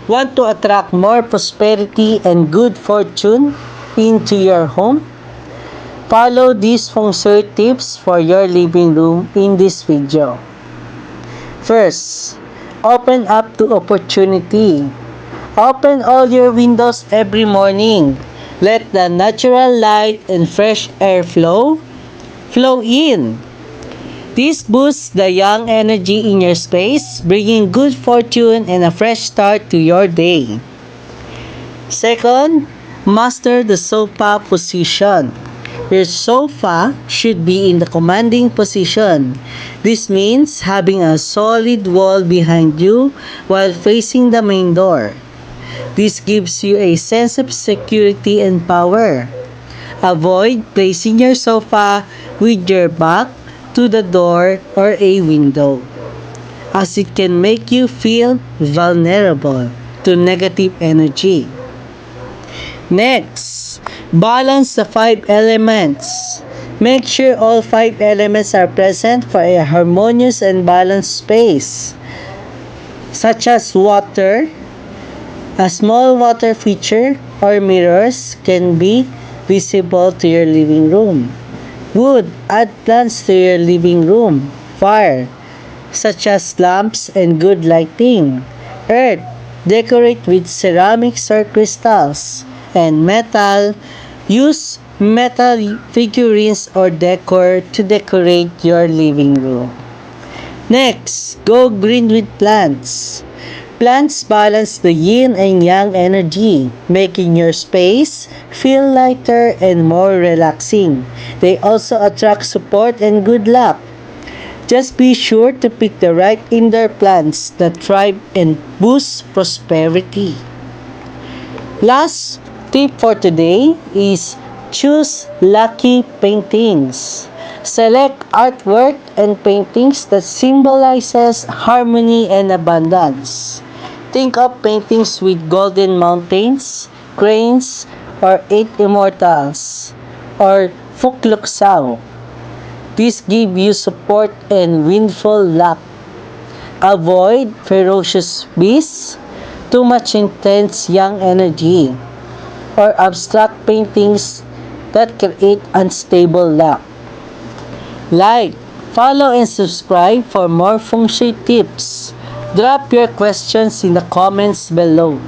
Want to attract more prosperity and good fortune into your home? Follow these feng shui tips for your living room in this video. First, open up to opportunity. Open all your windows every morning. Let the natural light and fresh air flow in. This boosts the yang energy in your space, bringing good fortune and a fresh start to your day. Second, master the sofa position. Your sofa should be in the commanding position. This means having a solid wall behind you while facing the main door. This gives you a sense of security and power. Avoid placing your sofa with your back to the door or a window, as it can make you feel vulnerable to negative energy. Next, balance the 5 elements. Make sure all 5 elements are present for a harmonious and balanced space, such as water. A small water feature or mirrors can be visible to your living room. Wood, add plants to your living room. Fire, such as lamps and good lighting. Earth, decorate with ceramics or crystals. And metal, use metal figurines or decor to decorate your living room. Next, go green with plants. Plants balance the yin and yang energy, making your space feel lighter and more relaxing. They also attract support and good luck. Just be sure to pick the right indoor plants that thrive and boost prosperity. Last tip for today is choose lucky paintings. Select artwork and paintings that symbolizes harmony and abundance. Think of paintings with golden mountains, cranes, or 8 immortals, or Fukluksao. These give you support and windfall luck. Avoid ferocious beasts, too much intense yang energy, or abstract paintings that create unstable luck. Like, follow, and subscribe for more feng shui tips. Drop your questions in the comments below.